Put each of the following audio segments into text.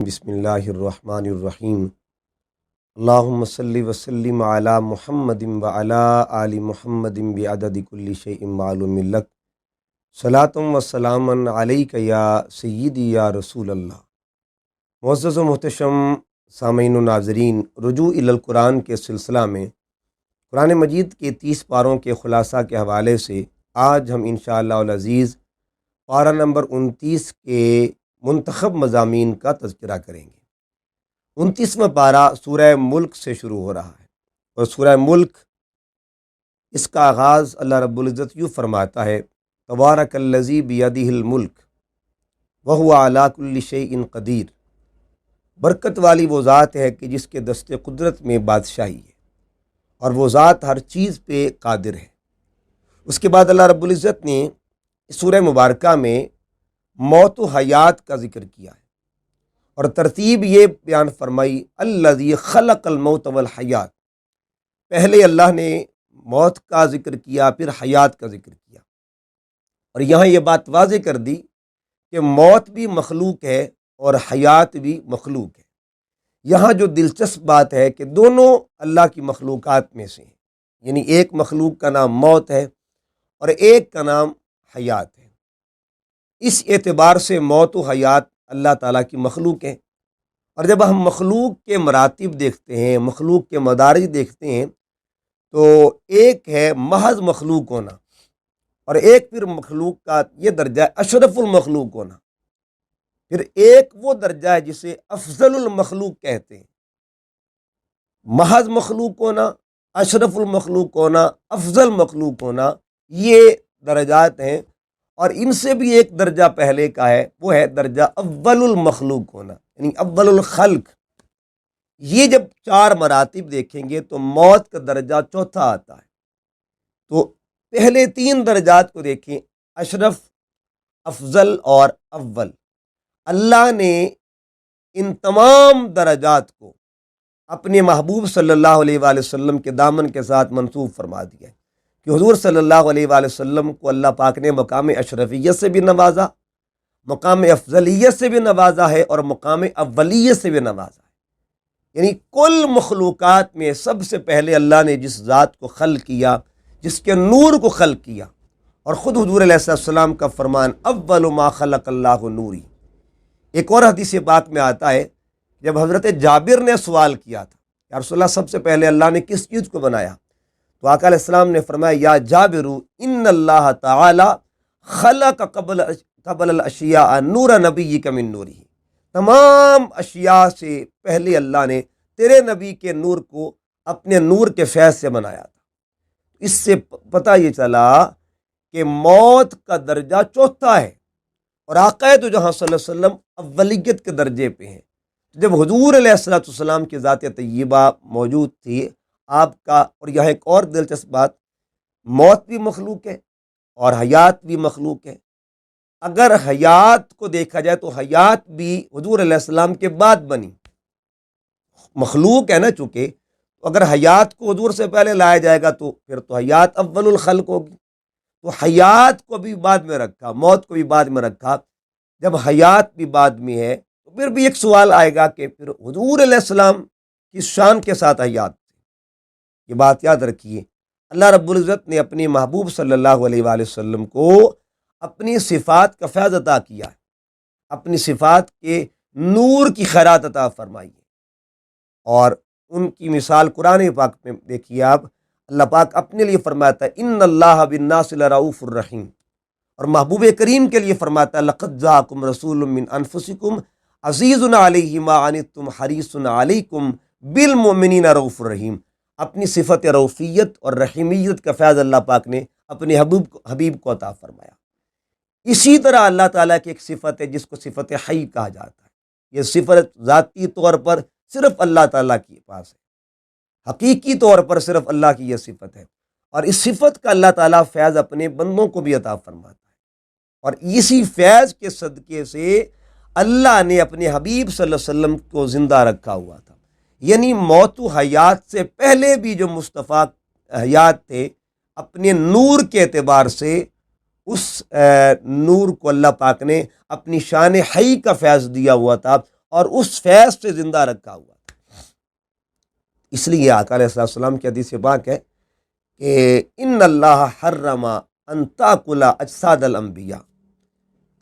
بسم اللہ الرحمن الرحیم۔ اللہم صلی وسلم علی محمد وعلی آل محمد بعدد کل شیء معلوم لک، صلاۃ و سلاما علیک یا سیدی یا رسول اللہ۔ معزز و محتشم سامعین و ناظرین، رجوع الی القرآن کے سلسلہ میں قرآن مجید کے 30 پاروں کے خلاصہ کے حوالے سے آج ہم انشاءاللہ العزیز پارہ نمبر 29 کے منتخب مضامین کا تذکرہ کریں گے۔ 29واں پارہ سورہ ملک سے شروع ہو رہا ہے، اور سورہ ملک اس کا آغاز اللہ رب العزت یوں فرماتا ہے: تبارک الذی بیدہ الملک وہو علی کل شیء قدیر۔ برکت والی وہ ذات ہے کہ جس کے دست قدرت میں بادشاہی ہے، اور وہ ذات ہر چیز پہ قادر ہے۔ اس کے بعد اللہ رب العزت نے سورہ مبارکہ میں موت و حیات کا ذکر کیا ہے، اور ترتیب یہ بیان فرمائی: الذی خلق الموت والحیات۔ پہلے اللہ نے موت کا ذکر کیا، پھر حیات کا ذکر کیا، اور یہاں یہ بات واضح کر دی کہ موت بھی مخلوق ہے اور حیات بھی مخلوق ہے۔ یہاں جو دلچسپ بات ہے کہ دونوں اللہ کی مخلوقات میں سے ہیں، یعنی ایک مخلوق کا نام موت ہے اور ایک کا نام حیات ہے۔ اس اعتبار سے موت و حیات اللہ تعالیٰ کی مخلوق ہیں، اور جب ہم مخلوق کے مراتب دیکھتے ہیں، مخلوق کے مدارج دیکھتے ہیں، تو ایک ہے محض مخلوق ہونا، اور ایک پھر مخلوق کا یہ درجہ ہے اشرف المخلوق ہونا، پھر ایک وہ درجہ ہے جسے افضل المخلوق کہتے ہیں۔ محض مخلوق ہونا، اشرف المخلوق ہونا، افضل مخلوق ہونا، یہ درجات ہیں، اور ان سے بھی ایک درجہ پہلے کا ہے، وہ ہے درجہ اول المخلوق ہونا، یعنی اول الخلق۔ یہ جب 4 مراتب دیکھیں گے تو موت کا درجہ چوتھا آتا ہے۔ تو پہلے 3 درجات کو دیکھیں، اشرف، افضل اور اول۔ اللہ نے ان تمام درجات کو اپنے محبوب صلی اللہ علیہ وآلہ وسلم کے دامن کے ساتھ منسوب فرما دیا ہے کہ حضور صلی اللہ علیہ وآلہ وسلم کو اللہ پاک نے مقام اشرفیت سے بھی نوازا، مقام افضلیت سے بھی نوازا ہے، اور مقام اولیت سے بھی نوازا ہے۔ یعنی کل مخلوقات میں سب سے پہلے اللہ نے جس ذات کو خلق کیا، جس کے نور کو خلق کیا، اور خود حضور علیہ السلام کا فرمان اول ما خلق اللہ نوری۔ ایک اور حدیث پاک میں آتا ہے، جب حضرت جابر نے سوال کیا تھا یا رسول اللہ سب سے پہلے اللہ نے کس چیز کو بنایا، تو آقا علیہ السلام نے فرمایا: یا جابر ان اللہ تعالی خلق قبل الاشیاء نور نبیک من نورہ۔ تمام اشیاء سے پہلے اللہ نے تیرے نبی کے نور کو اپنے نور کے فیض سے بنایا تھا۔ اس سے پتہ یہ چلا کہ موت کا درجہ چوتھا ہے، اور آقا تو جہاں صلی اللہ علیہ وسلم اولیت کے درجے پہ ہیں۔ جب حضور علیہ السلام کی ذات طیبہ موجود تھی آپ کا، اور یہاں ایک اور دلچسپ بات، موت بھی مخلوق ہے اور حیات بھی مخلوق ہے۔ اگر حیات کو دیکھا جائے تو حیات بھی حضور علیہ السلام کے بعد بنی، مخلوق ہے نا چونکہ، اگر حیات کو حضور سے پہلے لایا جائے گا تو پھر تو حیات اول الخلق ہوگی۔ تو حیات کو بھی بعد میں رکھا، موت کو بھی بعد میں رکھا۔ جب حیات بھی بعد میں ہے تو پھر بھی ایک سوال آئے گا کہ پھر حضور علیہ السلام کی شان کے ساتھ حیات، یہ بات یاد رکھیے۔ اللہ رب العزت نے اپنے محبوب صلی اللہ علیہ وآلہ وسلم کو اپنی صفات کا فیض عطا کیا ہے، اپنی صفات کے نور کی خیرات عطا فرمائی ہے، اور ان کی مثال قرآن پاک میں دیکھیے آپ۔ اللہ پاک اپنے لیے فرماتا ہے: ان اللہ بالناس لرؤوف الرحیم، اور محبوب کریم کے لیے فرماتا ہے: لقد جاءکم رسول من انفسکم عزیز علیہ ما عنتم حریص علیکم بالمؤمنین رؤوف الرحیم۔ اپنی صفت رؤوفیت اور رحیمیت کا فیض اللہ پاک نے اپنے حبیب کو عطا فرمایا۔ اسی طرح اللہ تعالیٰ کی ایک صفت ہے جس کو صفت حی کہا جاتا ہے۔ یہ صفت ذاتی طور پر صرف اللہ تعالیٰ کے پاس ہے، حقیقی طور پر صرف اللہ کی یہ صفت ہے، اور اس صفت کا اللہ تعالیٰ فیض اپنے بندوں کو بھی عطا فرماتا ہے، اور اسی فیض کے صدقے سے اللہ نے اپنے حبیب صلی اللہ علیہ وسلم کو زندہ رکھا ہوا تھا۔ یعنی موت و حیات سے پہلے بھی جو مصطفیٰ حیات تھے، اپنے نور کے اعتبار سے اس نور کو اللہ پاک نے اپنی شان حی کا فیض دیا ہوا تھا، اور اس فیض سے زندہ رکھا ہوا تھا۔ اس لیے آقا علیہ السلام کی حدیث پاک ہے کہ ان اللہ حرم ان تاکل اجساد الانبیاء،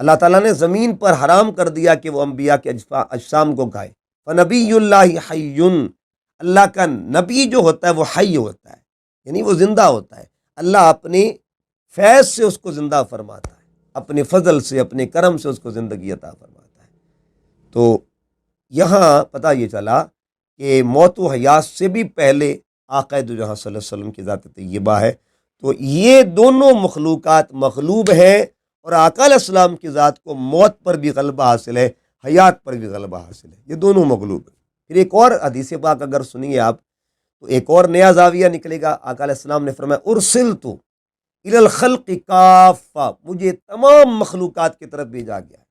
اللہ تعالیٰ نے زمین پر حرام کر دیا کہ وہ انبیاء کے اجسام کو کھائے۔ فنبی اللہ حی، اللہ کا نبی جو ہوتا ہے وہ حی ہوتا ہے، یعنی وہ زندہ ہوتا ہے، اللہ اپنی فیض سے اس کو زندہ فرماتا ہے، اپنے فضل سے، اپنے کرم سے اس کو زندگی عطا فرماتا ہے۔ تو یہاں پتہ یہ چلا کہ موت و حیات سے بھی پہلے آقا دو جہاں صلی اللہ علیہ وسلم کی ذات طیبہ ہے۔ تو یہ دونوں مخلوقات مغلوب ہیں، اور آقا علیہ السلام کی ذات کو موت پر بھی غلبہ حاصل ہے، حیات پر بھی غلبہ حاصل ہے، یہ دونوں مغلوب ہیں۔ پھر ایک اور حدیث پاک اگر سنیے آپ تو ایک اور نیا زاویہ نکلے گا۔ آقا علیہ السلام نے فرمایا ارسلت الی الخلق کافہ، مجھے تمام مخلوقات کی طرف بھیجا گیا ہے۔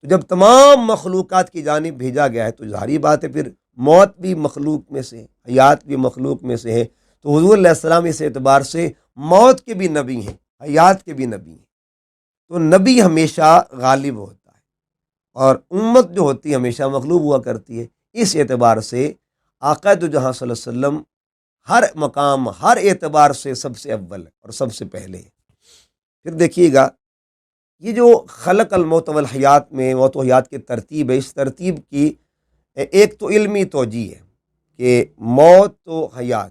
تو جب تمام مخلوقات کی جانب بھیجا گیا ہے تو ظاہری بات ہے پھر موت بھی مخلوق میں سے، حیات بھی مخلوق میں سے ہے۔ تو حضور علیہ السلام اس اعتبار سے موت کے بھی نبی ہیں، حیات کے بھی نبی ہیں۔ تو نبی ہمیشہ غالب ہوتا ہے اور امت جو ہوتی ہے ہمیشہ مغلوب ہوا کرتی ہے۔ اس اعتبار سے آقا دو جہاں صلی اللہ علیہ وسلم ہر مقام، ہر اعتبار سے سب سے اول ہے اور سب سے پہلے ہے۔ پھر دیکھیے گا یہ جو خلق الموت والحیات میں موت و حیات کی ترتیب ہے، اس ترتیب کی ایک تو علمی توجیہ ہے کہ موت و حیات،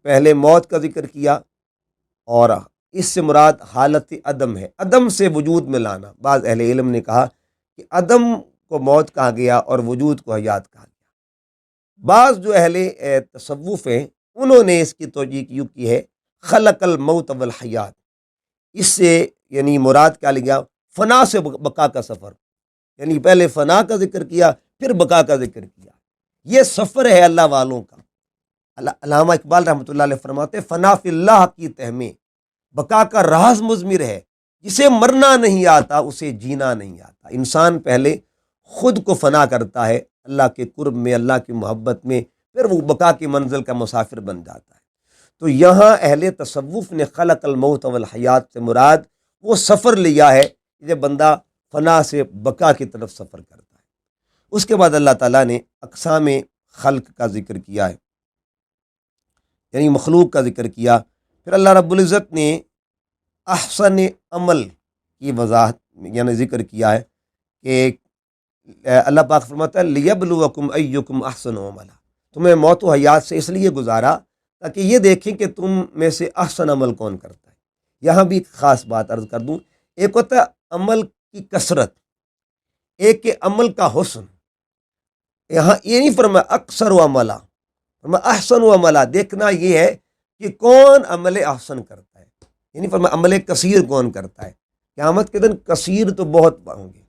پہلے موت کا ذکر کیا اور اس سے مراد حالت عدم ہے، عدم سے وجود میں لانا۔ بعض اہل علم نے کہا کہ عدم کو موت کہا گیا اور وجود کو حیات کہا گیا۔ بعض جو اہل تصوف ہیں انہوں نے اس کی توجیہ یوں کی ہے خلق الموت والحیات، اس سے یعنی مراد کیا لیا، فنا سے بقا کا سفر، یعنی پہلے فنا کا ذکر کیا پھر بقا کا ذکر کیا۔ یہ سفر ہے اللہ والوں کا۔ علامہ اقبال رحمۃ اللہ علیہ فرماتے فنا فی اللہ کی تہمیں، بقا کا راز مضمر ہے، جسے مرنا نہیں آتا اسے جینا نہیں آتا۔ انسان پہلے خود کو فنا کرتا ہے اللہ کے قرب میں، اللہ کی محبت میں، پھر وہ بقا کی منزل کا مسافر بن جاتا ہے۔ تو یہاں اہل تصوف نے خلق الموت والحیات سے مراد وہ سفر لیا ہے جب بندہ فنا سے بقا کی طرف سفر کرتا ہے۔ اس کے بعد اللہ تعالیٰ نے اقسام خلق کا ذکر کیا ہے، یعنی مخلوق کا ذکر کیا۔ پھر اللہ رب العزت نے احسن عمل کی وضاحت یعنی ذکر کیا ہے کہ اللہ پاک فرماتا ہے لیبلوکم ایکم احسن عملا، تمہیں موت و حیات سے اس لیے گزارا تاکہ یہ دیکھیں کہ تم میں سے احسن عمل کون کرتا ہے۔ یہاں بھی ایک خاص بات عرض کر دوں، ایک ہوتا ہے عمل کی کثرت، ایک کہ عمل کا حسن۔ یہاں یہ نہیں فرمایا اکثر و عملہ، فرمایا احسن و عملہ، دیکھنا یہ ہے کہ کون عمل احسن کرتا ہے، یعنی فرمایا عمل کثیر کون کرتا ہے۔ قیامت کے دن کثیر تو بہت ہوں گے،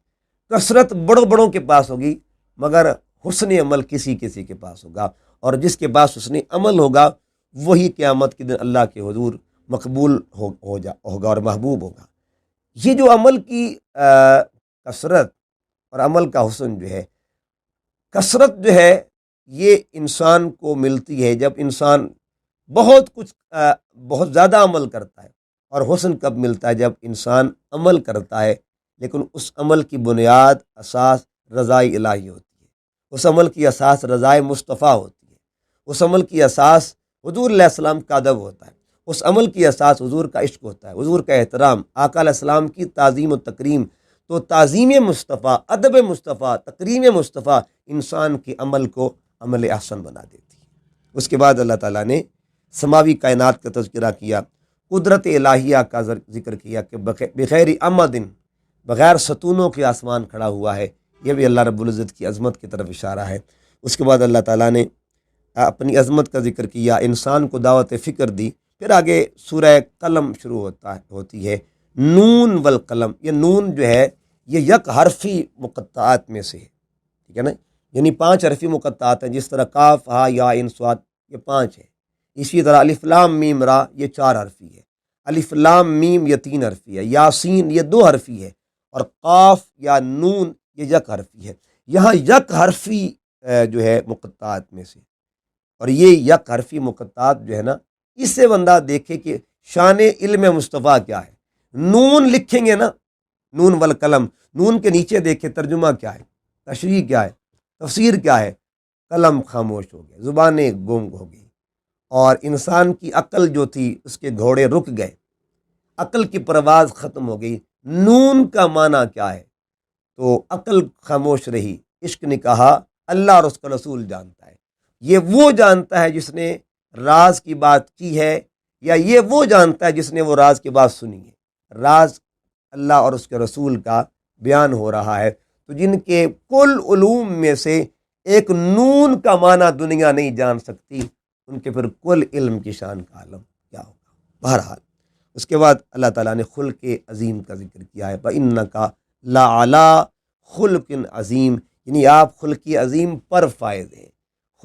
کثرت بڑوں بڑوں کے پاس ہوگی، مگر حسن عمل کسی کسی کے پاس ہوگا، اور جس کے پاس حسن عمل ہوگا وہی قیامت کے دن اللہ کے حضور مقبول ہوگا اور محبوب ہوگا۔ یہ جو عمل کی کثرت اور عمل کا حسن جو ہے، کثرت جو ہے یہ انسان کو ملتی ہے جب انسان بہت کچھ بہت زیادہ عمل کرتا ہے، اور حسن کب ملتا ہے جب انسان عمل کرتا ہے لیکن اس عمل کی بنیاد اساس رضائے الہی ہوتی ہے، اس عمل کی اساس رضائے مصطفیٰ ہوتی ہے، اس عمل کی اساس حضور علیہ السلام کا ادب ہوتا ہے، اس عمل کی اساس حضور کا عشق ہوتا ہے، حضور کا احترام، آقا علیہ السلام کی تعظیم و تکریم۔ تو تعظیم مصطفیٰ، ادب مصطفیٰ، تکریم مصطفیٰ انسان کے عمل کو عمل احسن بنا دیتی ہے۔ اس کے بعد اللہ تعالیٰ نے سماوی کائنات کا تذکرہ کیا، قدرت الہیہ کا ذکر کیا کہ بغیر عمدن، بغیر ستونوں کے آسمان کھڑا ہوا ہے، یہ بھی اللہ رب العزت کی عظمت کی طرف اشارہ ہے۔ اس کے بعد اللہ تعالیٰ نے اپنی عظمت کا ذکر کیا، انسان کو دعوت فکر دی۔ پھر آگے سورہ قلم شروع ہوتی ہے، نون والقلم۔ یہ نون جو ہے یہ یک حرفی مقطعات میں سے ہے، ٹھیک ہے نا، یعنی 5 حرفی مقطعات ہیں، جس طرح کاف ہا یا عین صاد یہ 5 ہے۔ اسی طرح الف لام میم را یہ 4 حرفی ہے، الف لام میم یہ 3 حرفی ہے، یاسین یہ 2 حرفی ہے، اور قاف یا نون یہ یک حرفی ہے۔ یہاں یک حرفی جو ہے مقطعات میں سے، اور یہ یک حرفی مقطعات جو ہے نا، اس سے بندہ دیکھے کہ شان علم مصطفیٰ کیا ہے۔ نون لکھیں گے نا، نون والقلم، نون کے نیچے دیکھے ترجمہ کیا ہے، تشریح کیا ہے، تفسیر کیا ہے؟ قلم خاموش ہو گیا، زبانیں گنگ ہو گئی، اور انسان کی عقل جو تھی اس کے گھوڑے رک گئے، عقل کی پرواز ختم ہو گئی۔ نون کا معنی کیا ہے؟ تو عقل خاموش رہی۔ عشق نے کہا اللہ اور اس کا رسول جانتا ہے، یہ وہ جانتا ہے جس نے راز کی بات کی ہے، یا یہ وہ جانتا ہے جس نے وہ راز کی بات سنی ہے؟ راز اللہ اور اس کے رسول کا بیان ہو رہا ہے۔ تو جن کے کل علوم میں سے ایک نون کا معنی دنیا نہیں جان سکتی، ان کے پھر کل علم کی شان کا عالم کیا ہوگا؟ بہرحال اس کے بعد اللہ تعالیٰ نے خلق عظیم کا ذکر کیا ہے، وَإِنَّكَ لَعَلَىٰ خُلْقٍ عظیم، یعنی آپ خلق عظیم پر فائز ہیں۔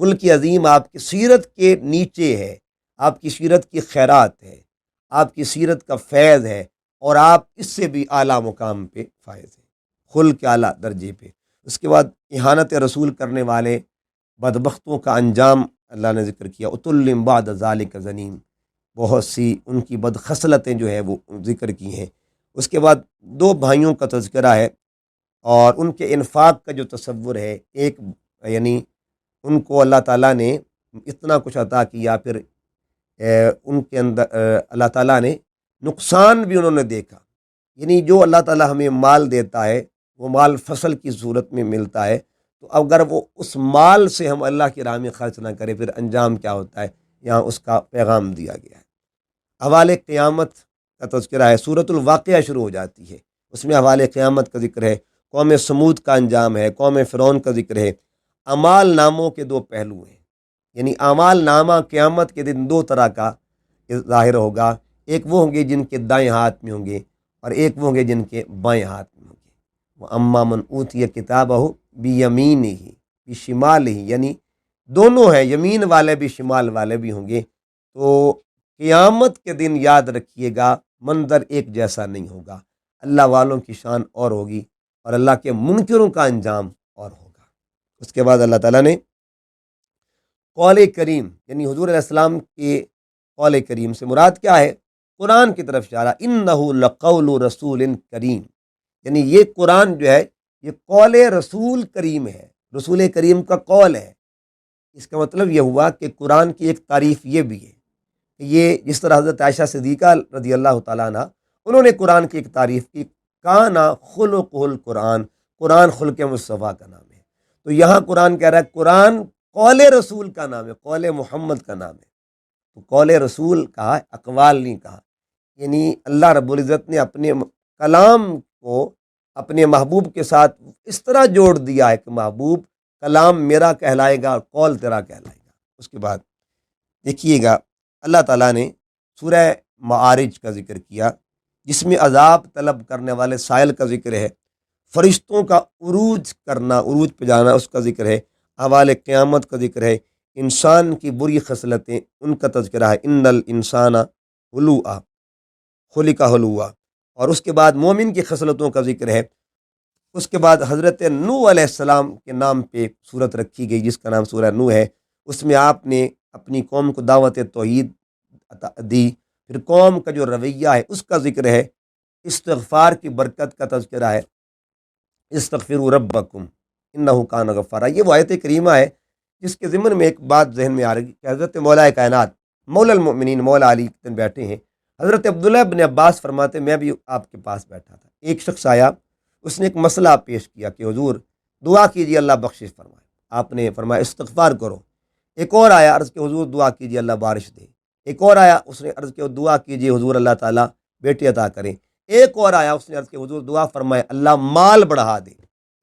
خلق عظیم آپ کی سیرت کے نیچے ہے، آپ کی سیرت کی خیرات ہے، آپ کی سیرت کا فیض ہے، اور آپ اس سے بھی اعلیٰ مقام پہ فائز ہیں، خلق اعلیٰ درجے پہ۔ اس کے بعد اہانت رسول کرنے والے بدبختوں کا انجام اللہ نے ذکر کیا، عتل بعد ذالک زنیم، بہت سی ان کی بدخصلتیں جو ہے وہ ذکر کی ہیں۔ اس کے بعد دو بھائیوں کا تذکرہ ہے، اور ان کے انفاق کا جو تصور ہے، ایک یعنی ان کو اللہ تعالیٰ نے اتنا کچھ عطا کیا، پھر ان کے اندر اللہ تعالیٰ نے نقصان بھی انہوں نے دیکھا، یعنی جو اللہ تعالیٰ ہمیں مال دیتا ہے وہ مال فصل کی صورت میں ملتا ہے، تو اگر وہ اس مال سے ہم اللہ کی راہ میں خرچ نہ کرے، پھر انجام کیا ہوتا ہے؟ یہاں اس کا پیغام دیا گیا ہے۔ حوالے قیامت کا تذکرہ ہے، سورۃ الواقعہ شروع ہو جاتی ہے، اس میں حوالے قیامت کا ذکر ہے، قوم سمود کا انجام ہے، قوم فرعون کا ذکر ہے۔ اعمال ناموں کے دو پہلو ہیں، یعنی اعمال نامہ قیامت کے دن دو طرح کا ظاہر ہوگا، ایک وہ ہوں گے جن کے دائیں ہاتھ میں ہوں گے، اور ایک وہ ہوں گے جن کے بائیں ہاتھ میں ہوں گے۔ وَأَمَّا مَنْ أُوتِيَ كِتَابَهُ بِيَمِينِهِ بِشِمَالِهِ، یعنی دونوں ہیں، یمین والے بھی شمال والے بھی ہوں گے۔ تو قیامت کے دن یاد رکھیے گا منظر ایک جیسا نہیں ہوگا، اللہ والوں کی شان اور ہوگی، اور اللہ کے منکروں کا انجام اور ہوگا۔ اس کے بعد اللہ تعالیٰ نے قول کریم، یعنی حضور علیہ السلام کے قول کریم سے مراد کیا ہے؟ قرآن کی طرف اشارہ، اِنَّهُ لَقَوْلُ رَسُولٍ کریم، یعنی یہ قرآن جو ہے یہ قول رسول کریم ہے، رسول کریم کا قول ہے۔ اس کا مطلب یہ ہوا کہ قرآن کی ایک تعریف یہ بھی ہے کہ یہ جس طرح حضرت عائشہ صدیقہ رضی اللہ تعالیٰ عنہ انہوں نے قرآن کی ایک تعریف کی، کانا خلق القرآن، قرآن خلق مصطفیٰ کا نام ہے۔ تو یہاں قرآن کہہ رہا ہے قرآن قول رسول کا نام ہے، قول محمد کا نام ہے۔ تو قول رسول کہا، اقوال نہیں کہا، یعنی اللہ رب العزت نے اپنے کلام کو اپنے محبوب کے ساتھ اس طرح جوڑ دیا ہے کہ محبوب کلام میرا کہلائے گا، قول تیرا کہلائے گا۔ اس کے بعد دیکھیے گا اللہ تعالیٰ نے سورہ معارج کا ذکر کیا، جس میں عذاب طلب کرنے والے سائل کا ذکر ہے، فرشتوں کا عروج کرنا، عروج پہ جانا اس کا ذکر ہے، حوالے قیامت کا ذکر ہے، انسان کی بری خصلتیں ان کا تذکرہ ہے، ان الانسان حلوعا خلق حلوعا، اور اس کے بعد مومن کی خصلتوں کا ذکر ہے۔ اس کے بعد حضرت نوح علیہ السلام کے نام پہ صورت رکھی گئی جس کا نام سورہ نوح ہے، اس میں آپ نے اپنی قوم کو دعوت توحید دی، پھر قوم کا جو رویہ ہے اس کا ذکر ہے، استغفار کی برکت کا تذکرہ ہے، استغفروا ربکم انہ کان غفارا۔ یہ وہ آیت کریمہ ہے جس کے ضمن میں ایک بات ذہن میں آ رہی کہ حضرت مولا کائنات مولا المؤمنین مولا علی کے دن بیٹھے ہیں، حضرت عبداللہ ابن عباس فرماتے میں بھی آپ کے پاس بیٹھا تھا، ایک شخص آیا، اس نے ایک مسئلہ پیش کیا کہ حضور دعا کیجیے اللہ بخشش فرمائے، آپ نے فرمایا استغفار کرو۔ ایک اور آیا، عرض کہ حضور دعا کیجیے اللہ بارش دے۔ ایک اور آیا، اس نے عرض کہ دعا کیجیے حضور اللہ تعالیٰ بیٹی عطا کریں۔ ایک اور آیا، اس نے عرض کہ حضور دعا فرمائے اللہ مال بڑھا دے۔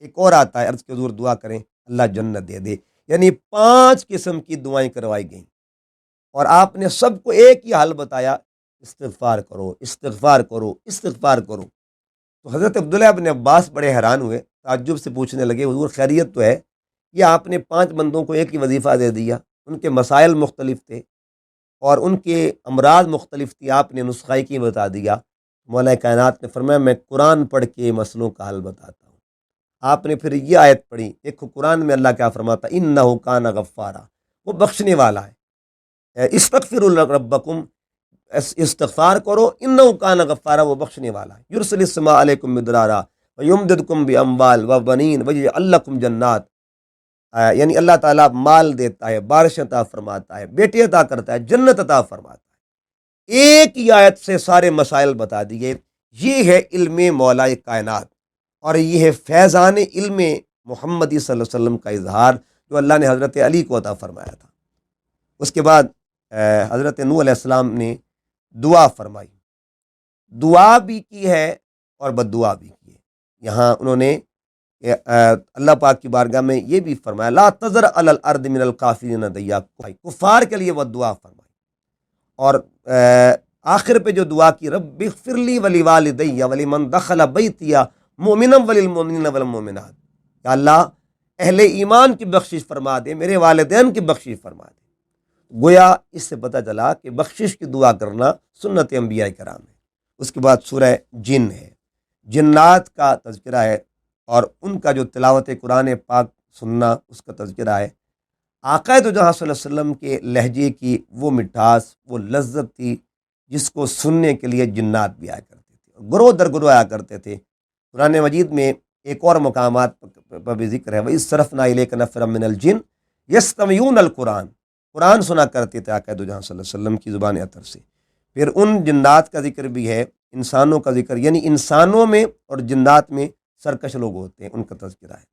ایک اور آتا ہے، عرض کہ حضور دعا کریں اللہ جنت دے دے۔ یعنی 5 قسم کی دعائیں کروائی گئیں، اور آپ نے سب کو ایک ہی حل بتایا، استغفار کرو استغفار کرو استغفار کرو۔ تو حضرت عبداللہ ابن عباس بڑے حیران ہوئے، تعجب سے پوچھنے لگے حضور خیریت تو ہے؟ یہ آپ نے 5 بندوں کو ایک ہی وظیفہ دے دیا، ان کے مسائل مختلف تھے اور ان کے امراض مختلف تھی، آپ نے نسخہ کی بتا دیا۔ مولا کائنات نے فرمایا میں قرآن پڑھ کے مسئلوں کا حل بتاتا ہوں۔ آپ نے پھر یہ آیت پڑھی، دیکھو قرآن میں اللہ کیا فرماتا، انہ کان غفارا، وہ بخشنے والا ہے، استغفروا ربکم، استغفار کرو، انہ کان غفارا، وہ بخشنے والا ہے، یرسل السماء علیکم مدرارا ویمددکم باموال وبنین ویجعل لکم جنات۔ یعنی اللہ تعالیٰ مال دیتا ہے، بارش عطا فرماتا ہے، بیٹے عطا کرتا ہے، جنت عطا فرماتا ہے، ایک ہی آیت سے سارے مسائل بتا دیے۔ یہ ہے علم مولا کائنات، اور یہ ہے فیضان علم محمدی صلی اللہ علیہ وسلم کا اظہار جو اللہ نے حضرت علی کو عطا فرمایا تھا۔ اس کے بعد حضرت نوح علیہ السلام نے دعا فرمائی، دعا بھی کی ہے اور بد دعا بھی کی ہے۔ یہاں انہوں نے اللہ پاک کی بارگاہ میں یہ بھی فرمایا، لا تذر علی الارض من الکافرین دیارا، کفار کے لیے بد دعا فرمائی۔ اور آخر پہ جو دعا کی، رب اغفر لی ولوالدی ولمن دخل بیتی مؤمنا وللمؤمنین والمؤمنات، یا اللہ اہل ایمان کی بخشش فرما دے، میرے والدین کی بخشش فرما دے۔ گویا اس سے پتہ چلا کہ بخشش کی دعا کرنا سنت انبیاء کرام ہے۔ اس کے بعد سورہ جن ہے، جنات کا تذکرہ ہے، اور ان کا جو تلاوت قرآن پاک سننا اس کا تذکرہ ہے۔ آقا دو جہاں صلی اللہ علیہ وسلم کے لہجے کی وہ مٹھاس، وہ لذت تھی جس کو سننے کے لیے جنات بھی آیا کرتے تھے، گروہ در گروہ آیا کرتے تھے۔ قرآن مجید میں ایک اور مقامات پر بھی ذکر ہے، وَإِذْ صَرَفْنَا إِلَيْكَ نَفَرًا مِنَ الْجِنِّ يَسْتَمِعُونَ الْقُرْآنَ، قرآن سنا کرتے تھے آقا دو جہاں صلی اللہ علیہ وسلم کی زبان اطہر سے۔ پھر ان جنات کا ذکر بھی ہے، انسانوں کا ذکر، یعنی انسانوں میں اور جنات میں سرکش لوگ ہوتے ہیں، ان کا تذکرہ ہے۔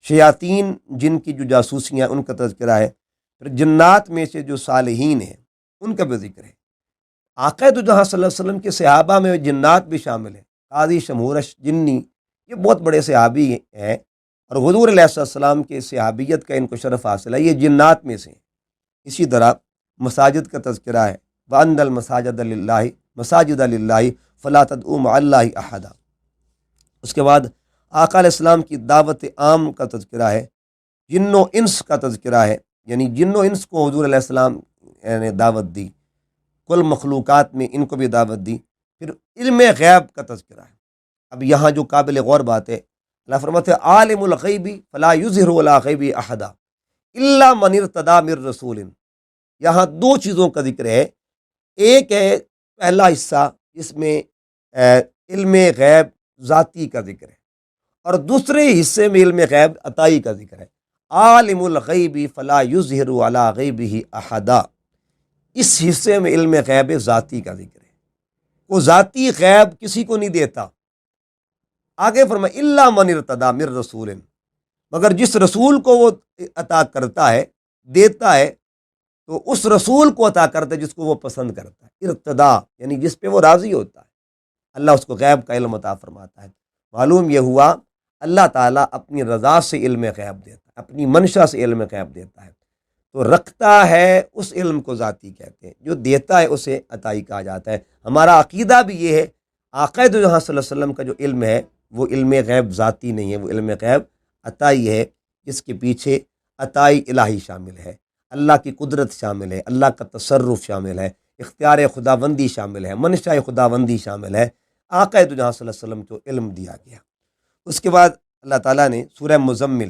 شیاطین جن کی جو جاسوسیاں، ان کا تذکرہ ہے۔ پھر جنات میں سے جو صالحین ہیں ان کا بھی ذکر ہے۔ آقا دو جہاں صلی اللہ علیہ وسلم کے صحابہ میں جنات بھی شامل ہیں۔ قاضی شمہورش جنی یہ بہت بڑے صحابی ہیں، اور حضور علیہ السلام کے صحابیت کا ان کو شرف حاصل ہے، یہ جنات میں سے ہیں۔ اسی طرح مساجد کا تذکرہ ہے، وَأَنَّ الْمَسَاجِدَ لِلَّهِ مَسَاجِدَ لِلَّهِ فَلَا تَدْعُوا مَعَ اللَّهِ أَحَدًا۔ اس کے بعد آقا علیہ السلام کی دعوت عام کا تذکرہ ہے، جن و انس کا تذکرہ ہے، یعنی جن و انس کو حضور علیہ السلام نے دعوت دی، کل مخلوقات میں ان کو بھی دعوت دی۔ پھر علم غیب کا تذکرہ ہے۔ اب یہاں جو قابل غور بات ہے، اللہ فرماتے ہیں عالم الغیب فلا یظہر علی غیبہ احدا الا من ارتضی من رسول۔ یہاں دو چیزوں کا ذکر ہے، ایک ہے پہلا حصہ جس میں علم غیب ذاتی کا ذکر ہے، اور دوسرے حصے میں علم غیب عطائی کا ذکر ہے۔ عالم الغیب فلا یظہر علی غیبہ احدا، اس حصے میں علم غیب ذاتی کا ذکر ہے، وہ ذاتی غیب کسی کو نہیں دیتا۔ آگے فرمایا الا من ارتضی من رسول، مگر جس رسول کو وہ عطا کرتا ہے، دیتا ہے، تو اس رسول کو عطا کرتا ہے جس کو وہ پسند کرتا ہے۔ ارتدا یعنی جس پہ وہ راضی ہوتا ہے، اللہ اس کو غیب کا علم عطا فرماتا ہے۔ معلوم یہ ہوا اللہ تعالیٰ اپنی رضا سے علم غیب دیتا ہے، اپنی منشا سے علم غیب دیتا ہے، تو رکھتا ہے اس علم کو ذاتی کہتے ہیں، جو دیتا ہے اسے عطائی کہا جاتا ہے۔ ہمارا عقیدہ بھی یہ ہے، آقا دو جہاں صلی اللہ علیہ وسلم کا جو علم ہے وہ علم غیب ذاتی نہیں ہے، وہ علم غیب عطائی ہے، جس کے پیچھے عطائی الہی شامل ہے، اللہ کی قدرت شامل ہے، اللہ کا تصرف شامل ہے، اختیار خداوندی شامل ہے، منشاء خداوندی شامل ہے۔ آقا دو جہاں صلی اللہ علیہ وسلم کو علم دیا گیا۔ اس کے بعد اللہ تعالیٰ نے سورہ مزمل،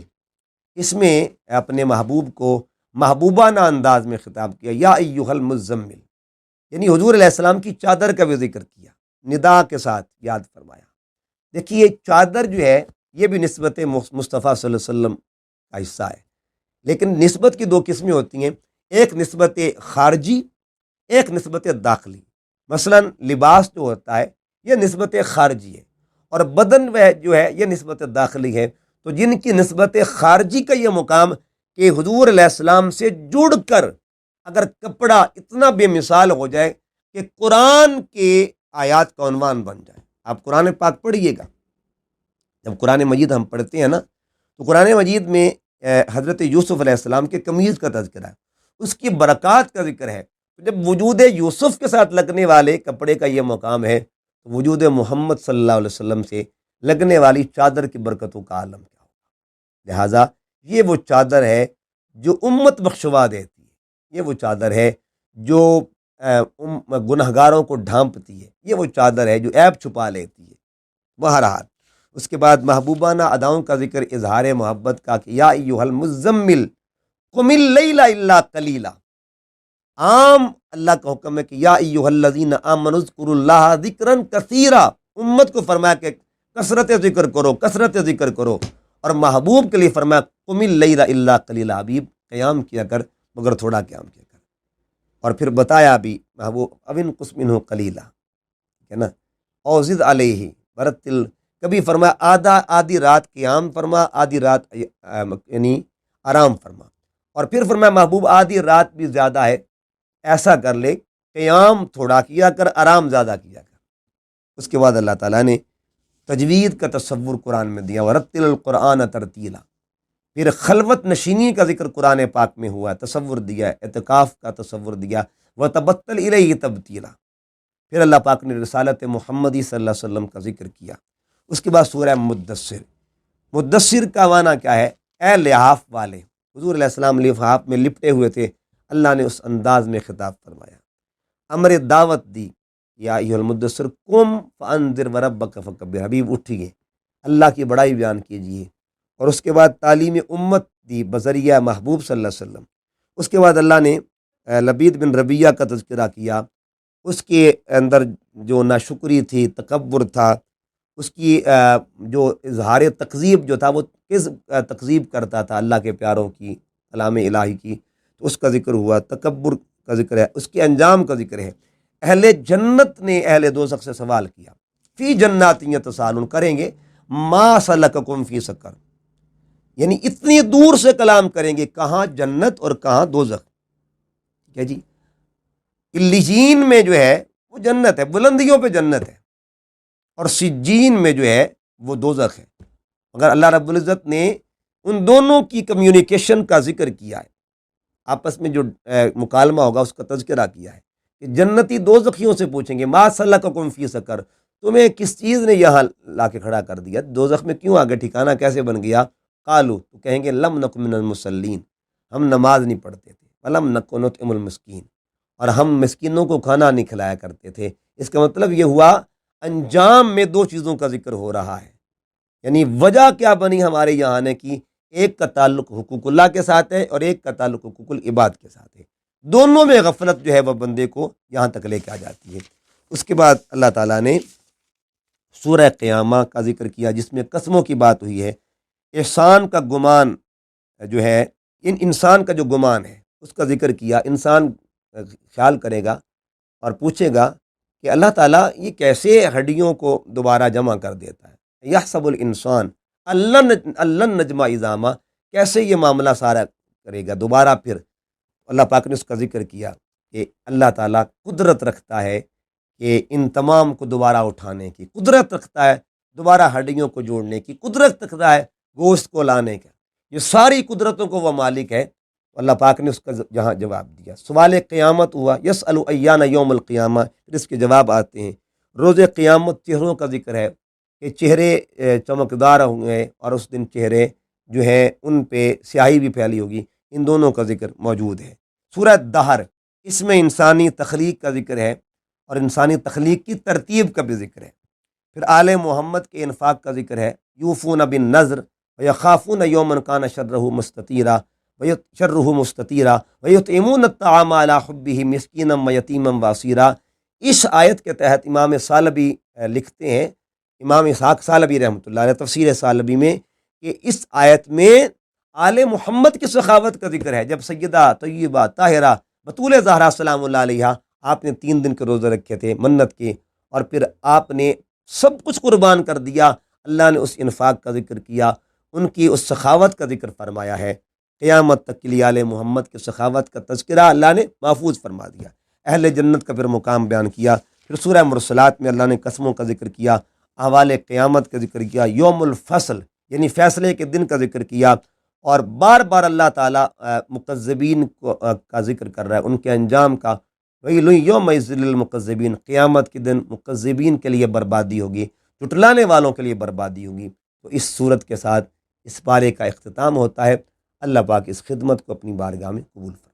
اس میں اپنے محبوب کو محبوبانہ انداز میں خطاب کیا، یا ایھا المزمل، یعنی حضور علیہ السلام کی چادر کا بھی ذکر کیا، ندا کے ساتھ یاد فرمایا۔ دیکھیے چادر جو ہے یہ بھی نسبت مصطفیٰ صلی اللہ علیہ وسلم کا حصہ ہے، لیکن نسبت کی دو قسمیں ہوتی ہیں، ایک نسبت خارجی، ایک نسبت داخلی۔ مثلا لباس جو ہوتا ہے یہ نسبت خارجی ہے، اور بدن جو ہے یہ نسبت داخلی ہے۔ تو جن کی نسبت خارجی کا یہ مقام کہ حضور علیہ السلام سے جڑ کر اگر کپڑا اتنا بے مثال ہو جائے کہ قرآن کے آیات کا عنوان بن جائے۔ آپ قرآن پاک پڑھیے گا، جب قرآن مجید ہم پڑھتے ہیں نا، تو قرآن مجید میں حضرت یوسف علیہ السلام کے قمیض کا تذکرہ ہے، اس کی برکات کا ذکر ہے۔ جب وجود یوسف کے ساتھ لگنے والے کپڑے کا یہ مقام ہے، تو وجود محمد صلی اللہ علیہ وسلم سے لگنے والی چادر کی برکتوں کا عالم کیا ہوگا۔ لہٰذا یہ وہ چادر ہے جو امت بخشوا دیتی ہے، یہ وہ چادر ہے جو گنہگاروں کو ڈھانپتی ہے، یہ وہ چادر ہے جو عیب چھپا لیتی ہے۔ بہرحال اس کے بعد محبوبانہ اداؤں کا ذکر، اظہار محبت کا کہ یا ایھا المزمل قم اللیل الا قلیلا۔ عام اللہ کا حکم ہے کہ یا ایھا الذین آمنوا اذکروا اللہ ذکرا کثیرا، امت کو فرمایا کہ کثرت ذکر کرو، کثرت ذکر کرو، اور محبوب کے لیے فرمایا قم اللیل الا قلیلا، حبیب قیام کیا کر مگر تھوڑا قیام کیا کر، اور پھر بتایا بھی محبوب ابن قس منہ قلیلا، ہے نا، او زد علیہ برتل، کبھی فرمایا آدھی رات قیام فرما، آدھی رات یعنی آرام فرما، اور پھر فرمایا محبوب آدھی رات بھی زیادہ ہے، ایسا کر لے قیام تھوڑا کیا کر، آرام زیادہ کیا کر۔ اس کے بعد اللہ تعالیٰ نے تجوید کا تصور قرآن میں دیا، ورتل القرآن ترتیلا، پھر خلوت نشینی کا ذکر قرآن پاک میں ہوا، تصور دیا، اعتکاف کا تصور دیا، وتبتل الیہ تبتیلا، پھر اللہ پاک نے رسالت محمدی صلی اللہ علیہ وسلم کا ذکر کیا۔ اس کے بعد سورہ مدثر، مدثر کا معنی کیا ہے؟ اے لحاف والے، حضور علیہ السلام لحاف میں لپٹے ہوئے تھے، اللہ نے اس انداز میں خطاب فرمایا، امر دعوت دی، یا ایھا المدثر قم فانذر وربک فکبر، حبیب اٹھیے، اللہ کی بڑائی بیان کیجیے، اور اس کے بعد تعلیم امت دی بذریعہ محبوب صلی اللہ علیہ وسلم۔ اس کے بعد اللہ نے لبید بن ربیہ کا تذکرہ کیا، اس کے اندر جو ناشکری تھی، تکبر تھا، اس کی جو اظہار تکذیب جو تھا، وہ کس تکذیب کرتا تھا اللہ کے پیاروں کی، کلام الہی کی، تو اس کا ذکر ہوا، تکبر کا ذکر ہے، اس کے انجام کا ذکر ہے۔ اہل جنت نے اہل دوزخ سے سوال کیا، فی جنات یتساءلون، کریں گے ما سلککم فی سقر، یعنی اتنی دور سے کلام کریں گے، کہاں جنت اور کہاں دوزخ، کیا جی، علیین میں جو ہے وہ جنت ہے، بلندیوں پہ جنت ہے، اور سجین میں جو ہے وہ دوزخ ہے، مگر اللہ رب العزت نے ان دونوں کی کمیونیکیشن کا ذکر کیا ہے، آپس میں جو مکالمہ ہوگا اس کا تذکرہ کیا ہے، کہ جنتی دوزخیوں سے پوچھیں گے ما سلککم فی سقر، تمہیں کس چیز نے یہاں لا کے کھڑا کر دیا، دوزخ میں کیوں آگے، ٹھکانہ کیسے بن گیا؟ قالو، تو کہیں گے لم نک من المصلین، ہم نماز نہیں پڑھتے تھے، ولم نک نطعم المسکین، اور ہم مسکینوں کو کھانا نہیں کھلایا کرتے تھے۔ اس کا مطلب یہ ہوا انجام میں دو چیزوں کا ذکر ہو رہا ہے، یعنی وجہ کیا بنی ہمارے یہاں آنے کی، ایک کا تعلق حقوق اللہ کے ساتھ ہے اور ایک کا تعلق حقوق العباد کے ساتھ ہے، دونوں میں غفلت جو ہے وہ بندے کو یہاں تک لے کے آ جاتی ہے۔ اس کے بعد اللہ تعالیٰ نے سورہ قیامہ کا ذکر کیا، جس میں قسموں کی بات ہوئی ہے، احسان کا گمان جو ہے، انسان کا جو گمان ہے اس کا ذکر کیا، انسان خیال کرے گا اور پوچھے گا کہ اللہ تعالیٰ یہ کیسے ہڈیوں کو دوبارہ جمع کر دیتا ہے، یحسب الانسان الن نجمع عظامہ، کیسے یہ معاملہ سارا کرے گا دوبارہ۔ پھر اللہ پاک نے اس کا ذکر کیا کہ اللہ تعالیٰ قدرت رکھتا ہے کہ ان تمام کو دوبارہ اٹھانے کی، قدرت رکھتا ہے دوبارہ ہڈیوں کو جوڑنے کی، قدرت رکھتا ہے گوشت کو لانے کا، یہ ساری قدرتوں کو وہ مالک ہے۔ اللہ پاک نے اس کا جہاں جواب دیا، سوال قیامت ہوا، یسأل ایان یوم القیامہ، پھر اس کے جواب آتے ہیں، روز قیامت چہروں کا ذکر ہے کہ چہرے چمکدار ہوں گے، اور اس دن چہرے جو ہیں ان پہ سیاہی بھی پھیلی ہوگی، ان دونوں کا ذکر موجود ہے۔ سورہ دہر، اس میں انسانی تخلیق کا ذکر ہے اور انسانی تخلیق کی ترتیب کا بھی ذکر ہے۔ پھر آل محمد کے انفاق کا ذکر ہے، یوفون بالنذر ویخافون یوما کان شرہ مستطیرا ویطعمون الطعام علی حبہ مسکینا ویتیما واسیرا۔ اس آیت کے تحت امام ثعلبی لکھتے ہیں، امام اسحاق ثعلبی رحمۃ اللہ علیہ تفسیر ثعلبی میں، کہ اس آیت میں آل محمد کی سخاوت کا ذکر ہے، جب سیدہ طیبہ طاہرہ بطول زہرا سلام اللہ علیہا، آپ نے 3 دن کے روزے رکھے تھے منت کے، اور پھر آپ نے سب کچھ قربان کر دیا، اللہ نے اس انفاق کا ذکر کیا، ان کی اس سخاوت کا ذکر فرمایا ہے۔ قیامت تک کے لیے آل محمد کی سخاوت کا تذکرہ اللہ نے محفوظ فرما دیا۔ اہل جنت کا پھر مقام بیان کیا۔ پھر سورہ مرسلات میں اللہ نے قسموں کا ذکر کیا، احوال قیامت کا ذکر کیا، یوم الفصل یعنی فیصلے کے دن کا ذکر کیا، اور بار بار اللہ تعالیٰ مکذبین کا ذکر کر رہا ہے، ان کے انجام کا، ویل یومئذ للمکذبین، قیامت کے دن مکذبین کے لیے بربادی ہوگی، جھٹلانے والوں کے لیے بربادی ہوگی۔ تو اس صورت کے ساتھ اس پارے کا اختتام ہوتا ہے۔ اللہ پاک اس خدمت کو اپنی بارگاہ میں قبول فرمائے۔